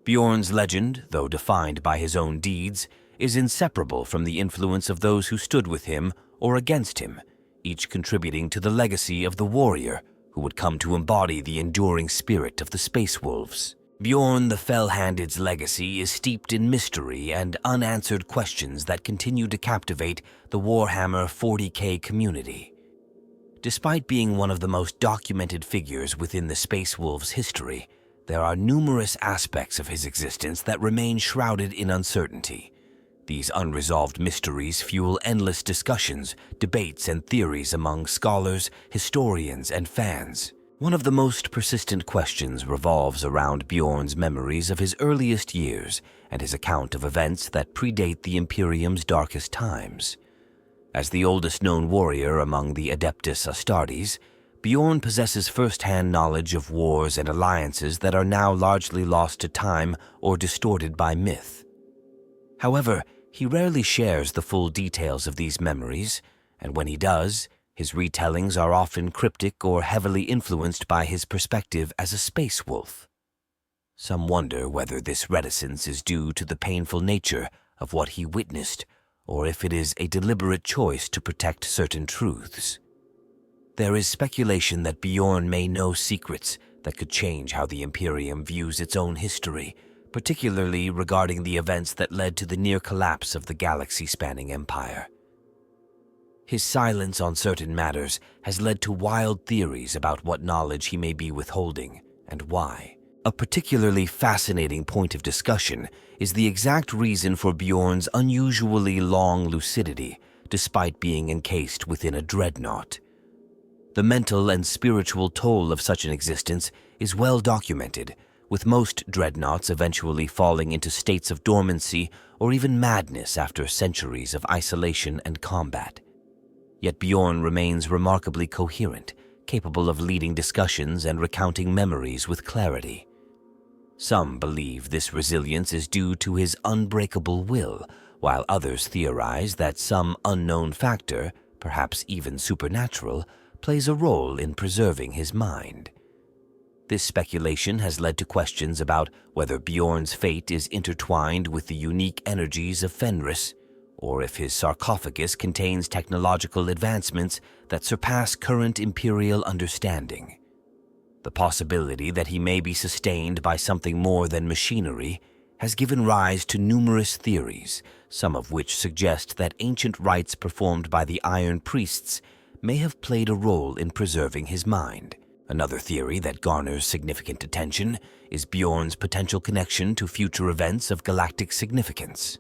Bjorn's legend, though defined by his own deeds, is inseparable from the influence of those who stood with him or against him, each contributing to the legacy of the warrior who would come to embody the enduring spirit of the Space Wolves. Bjorn the Fell-Handed's legacy is steeped in mystery and unanswered questions that continue to captivate the Warhammer 40k community. Despite being one of the most documented figures within the Space Wolves' history, there are numerous aspects of his existence that remain shrouded in uncertainty. These unresolved mysteries fuel endless discussions, debates, and theories among scholars, historians, and fans. One of the most persistent questions revolves around Bjorn's memories of his earliest years and his account of events that predate the Imperium's darkest times. As the oldest known warrior among the Adeptus Astartes, Bjorn possesses first-hand knowledge of wars and alliances that are now largely lost to time or distorted by myth. However, he rarely shares the full details of these memories, and when he does, his retellings are often cryptic or heavily influenced by his perspective as a space wolf. Some wonder whether this reticence is due to the painful nature of what he witnessed, or if it is a deliberate choice to protect certain truths. There is speculation that Bjorn may know secrets that could change how the Imperium views its own history, particularly regarding the events that led to the near collapse of the galaxy-spanning empire. His silence on certain matters has led to wild theories about what knowledge he may be withholding and why. A particularly fascinating point of discussion is the exact reason for Bjorn's unusually long lucidity, despite being encased within a dreadnought. The mental and spiritual toll of such an existence is well documented, with most dreadnoughts eventually falling into states of dormancy or even madness after centuries of isolation and combat. Yet Bjorn remains remarkably coherent, capable of leading discussions and recounting memories with clarity. Some believe this resilience is due to his unbreakable will, while others theorize that some unknown factor, perhaps even supernatural, plays a role in preserving his mind. This speculation has led to questions about whether Bjorn's fate is intertwined with the unique energies of Fenris, or if his sarcophagus contains technological advancements that surpass current Imperial understanding. The possibility that he may be sustained by something more than machinery has given rise to numerous theories, some of which suggest that ancient rites performed by the Iron Priests may have played a role in preserving his mind. Another theory that garners significant attention is Bjorn's potential connection to future events of galactic significance.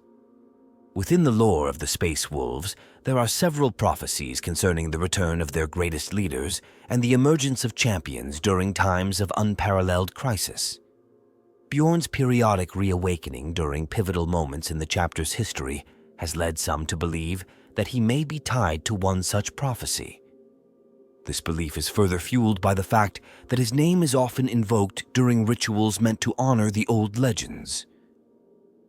Within the lore of the Space Wolves, there are several prophecies concerning the return of their greatest leaders and the emergence of champions during times of unparalleled crisis. Bjorn's periodic reawakening during pivotal moments in the chapter's history has led some to believe that he may be tied to one such prophecy. This belief is further fueled by the fact that his name is often invoked during rituals meant to honor the old legends.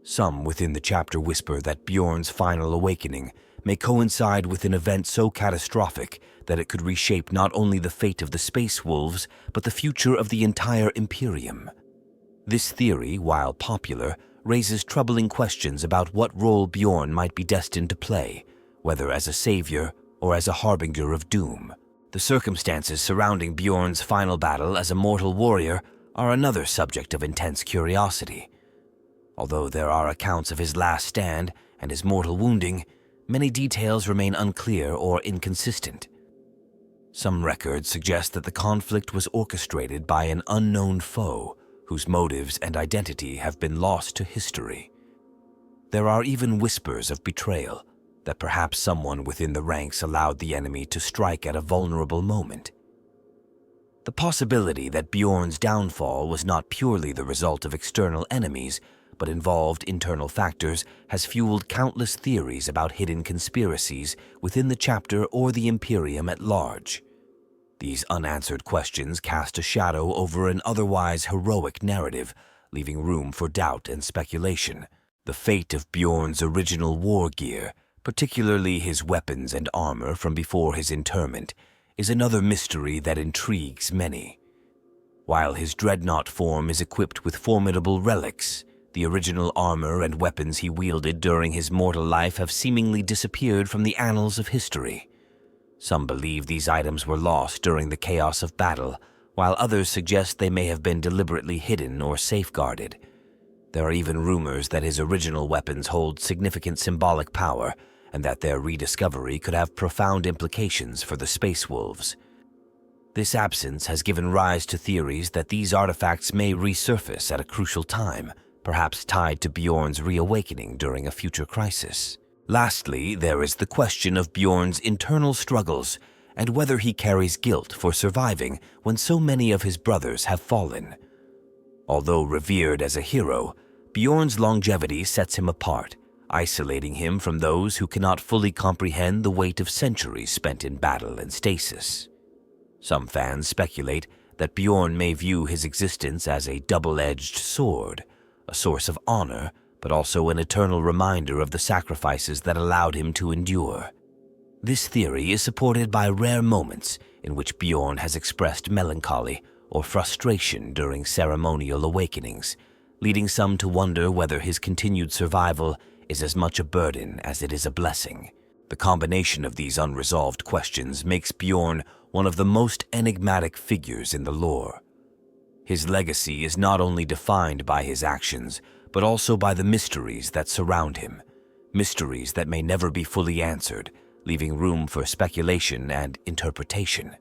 Some within the chapter whisper that Bjorn's final awakening may coincide with an event so catastrophic that it could reshape not only the fate of the Space Wolves, but the future of the entire Imperium. This theory, while popular, raises troubling questions about what role Bjorn might be destined to play, whether as a savior or as a harbinger of doom. The circumstances surrounding Bjorn's final battle as a mortal warrior are another subject of intense curiosity. Although there are accounts of his last stand and his mortal wounding, many details remain unclear or inconsistent. Some records suggest that the conflict was orchestrated by an unknown foe whose motives and identity have been lost to history. There are even whispers of betrayal, that perhaps someone within the ranks allowed the enemy to strike at a vulnerable moment. The possibility that Bjorn's downfall was not purely the result of external enemies, but involved internal factors, has fueled countless theories about hidden conspiracies within the chapter or the Imperium at large. These unanswered questions cast a shadow over an otherwise heroic narrative, leaving room for doubt and speculation. The fate of Bjorn's original war gear, particularly his weapons and armor from before his interment, is another mystery that intrigues many. While his Dreadnought form is equipped with formidable relics, the original armor and weapons he wielded during his mortal life have seemingly disappeared from the annals of history. Some believe these items were lost during the chaos of battle, while others suggest they may have been deliberately hidden or safeguarded. There are even rumors that his original weapons hold significant symbolic power, and that their rediscovery could have profound implications for the Space Wolves. This absence has given rise to theories that these artifacts may resurface at a crucial time, perhaps tied to Bjorn's reawakening during a future crisis. Lastly, there is the question of Bjorn's internal struggles and whether he carries guilt for surviving when so many of his brothers have fallen. Although revered as a hero, Bjorn's longevity sets him apart, isolating him from those who cannot fully comprehend the weight of centuries spent in battle and stasis. Some fans speculate that Bjorn may view his existence as a double-edged sword, a source of honor, but also an eternal reminder of the sacrifices that allowed him to endure. This theory is supported by rare moments in which Bjorn has expressed melancholy or frustration during ceremonial awakenings, leading some to wonder whether his continued survival is as much a burden as it is a blessing. The combination of these unresolved questions makes Bjorn one of the most enigmatic figures in the lore. His legacy is not only defined by his actions, but also by the mysteries that surround him, mysteries that may never be fully answered, leaving room for speculation and interpretation.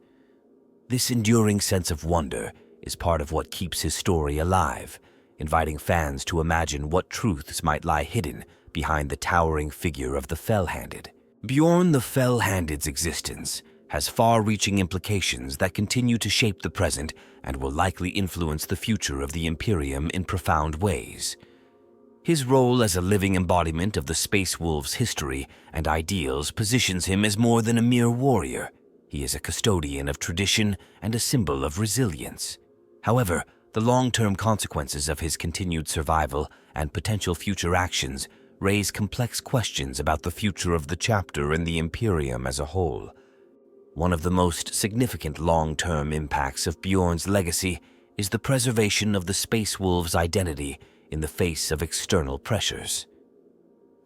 This enduring sense of wonder is part of what keeps his story alive, inviting fans to imagine what truths might lie hidden behind the towering figure of the Fell-Handed. Bjorn the Fell-Handed's existence has far-reaching implications that continue to shape the present and will likely influence the future of the Imperium in profound ways. His role as a living embodiment of the Space Wolves' history and ideals positions him as more than a mere warrior. He is a custodian of tradition and a symbol of resilience. However, the long-term consequences of his continued survival and potential future actions raise complex questions about the future of the chapter and the Imperium as a whole. One of the most significant long-term impacts of Bjorn's legacy is the preservation of the Space Wolves' identity in the face of external pressures.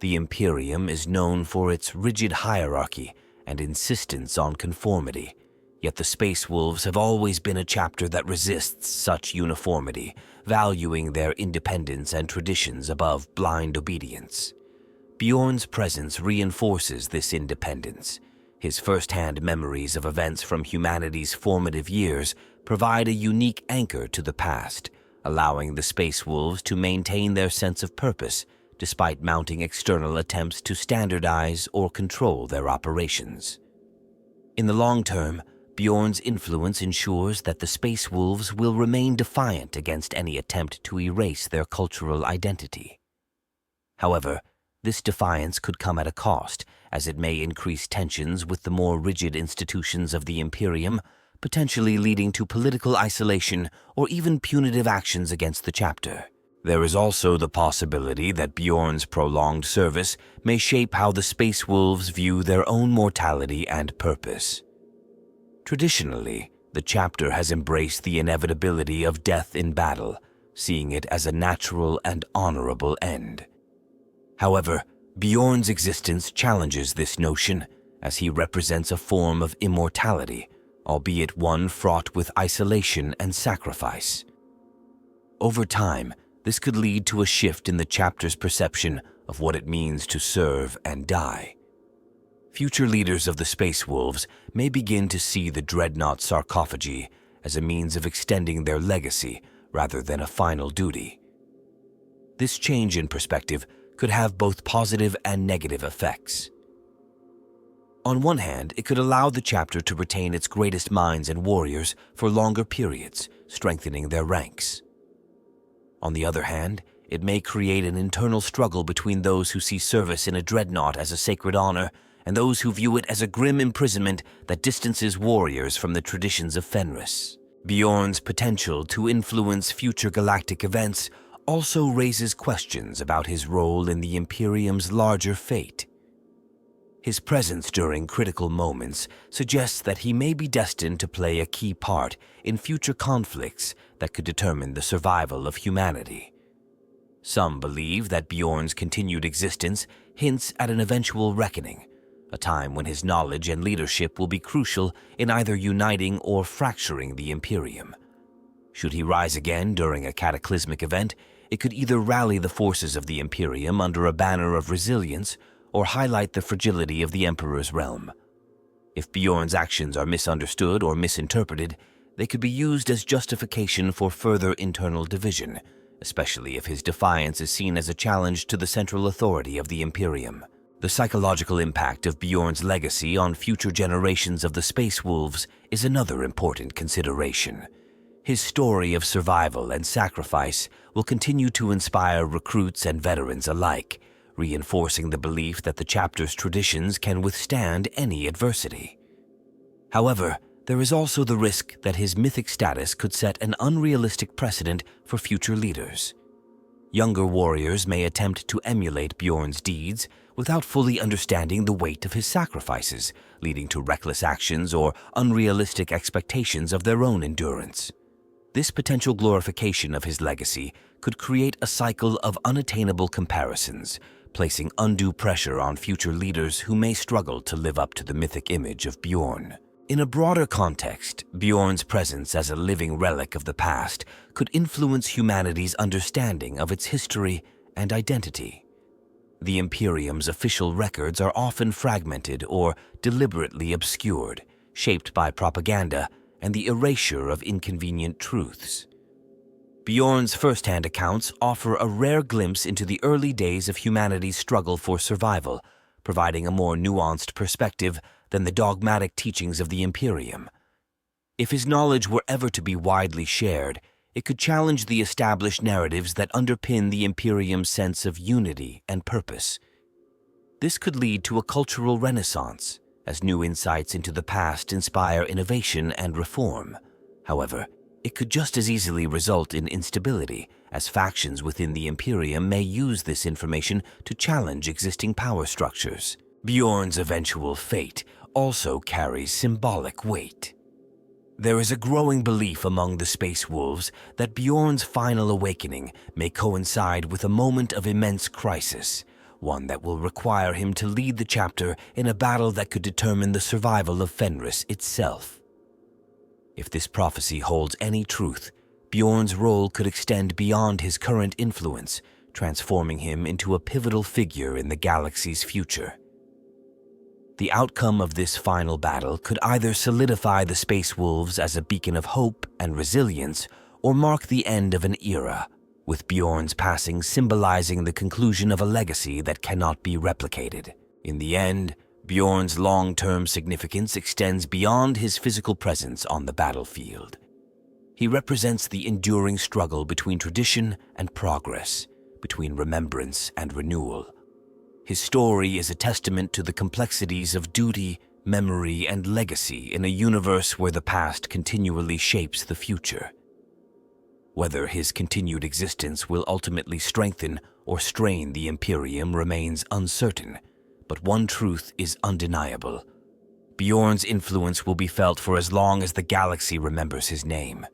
The Imperium is known for its rigid hierarchy and insistence on conformity, yet the Space Wolves have always been a chapter that resists such uniformity, valuing their independence and traditions above blind obedience. Bjorn's presence reinforces this independence. His first-hand memories of events from humanity's formative years provide a unique anchor to the past, allowing the Space Wolves to maintain their sense of purpose despite mounting external attempts to standardize or control their operations. In the long term, Bjorn's influence ensures that the Space Wolves will remain defiant against any attempt to erase their cultural identity. However, this defiance could come at a cost, as it may increase tensions with the more rigid institutions of the Imperium, potentially leading to political isolation or even punitive actions against the chapter. There is also the possibility that Bjorn's prolonged service may shape how the Space Wolves view their own mortality and purpose. Traditionally, the chapter has embraced the inevitability of death in battle, seeing it as a natural and honorable end. However, Bjorn's existence challenges this notion, as he represents a form of immortality, albeit one fraught with isolation and sacrifice. Over time, this could lead to a shift in the chapter's perception of what it means to serve and die. Future leaders of the Space Wolves may begin to see the Dreadnought sarcophagi as a means of extending their legacy rather than a final duty. This change in perspective could have both positive and negative effects. On one hand, it could allow the chapter to retain its greatest minds and warriors for longer periods, strengthening their ranks. On the other hand, it may create an internal struggle between those who see service in a Dreadnought as a sacred honor and those who view it as a grim imprisonment that distances warriors from the traditions of Fenris. Bjorn's potential to influence future galactic events also raises questions about his role in the Imperium's larger fate. His presence during critical moments suggests that he may be destined to play a key part in future conflicts that could determine the survival of humanity. Some believe that Bjorn's continued existence hints at an eventual reckoning, a time when his knowledge and leadership will be crucial in either uniting or fracturing the Imperium. Should he rise again during a cataclysmic event, it could either rally the forces of the Imperium under a banner of resilience or highlight the fragility of the Emperor's realm. If Bjorn's actions are misunderstood or misinterpreted, they could be used as justification for further internal division, especially if his defiance is seen as a challenge to the central authority of the Imperium. The psychological impact of Bjorn's legacy on future generations of the Space Wolves is another important consideration. His story of survival and sacrifice will continue to inspire recruits and veterans alike, reinforcing the belief that the chapter's traditions can withstand any adversity. However, there is also the risk that his mythic status could set an unrealistic precedent for future leaders. Younger warriors may attempt to emulate Bjorn's deeds without fully understanding the weight of his sacrifices, leading to reckless actions or unrealistic expectations of their own endurance. This potential glorification of his legacy could create a cycle of unattainable comparisons, placing undue pressure on future leaders who may struggle to live up to the mythic image of Bjorn. In a broader context, Bjorn's presence as a living relic of the past could influence humanity's understanding of its history and identity. The Imperium's official records are often fragmented or deliberately obscured, shaped by propaganda and the erasure of inconvenient truths. Bjorn's first-hand accounts offer a rare glimpse into the early days of humanity's struggle for survival, providing a more nuanced perspective than the dogmatic teachings of the Imperium. If his knowledge were ever to be widely shared, it could challenge the established narratives that underpin the Imperium's sense of unity and purpose. This could lead to a cultural renaissance, as new insights into the past inspire innovation and reform. However, it could just as easily result in instability, as factions within the Imperium may use this information to challenge existing power structures. Bjorn's eventual fate also carries symbolic weight. There is a growing belief among the Space Wolves that Bjorn's final awakening may coincide with a moment of immense crisis, one that will require him to lead the chapter in a battle that could determine the survival of Fenris itself. If this prophecy holds any truth, Bjorn's role could extend beyond his current influence, transforming him into a pivotal figure in the galaxy's future. The outcome of this final battle could either solidify the Space Wolves as a beacon of hope and resilience, or mark the end of an era, with Bjorn's passing symbolizing the conclusion of a legacy that cannot be replicated. In the end, Bjorn's long-term significance extends beyond his physical presence on the battlefield. He represents the enduring struggle between tradition and progress, between remembrance and renewal. His story is a testament to the complexities of duty, memory, and legacy in a universe where the past continually shapes the future. Whether his continued existence will ultimately strengthen or strain the Imperium remains uncertain, but one truth is undeniable. Bjorn's influence will be felt for as long as the galaxy remembers his name.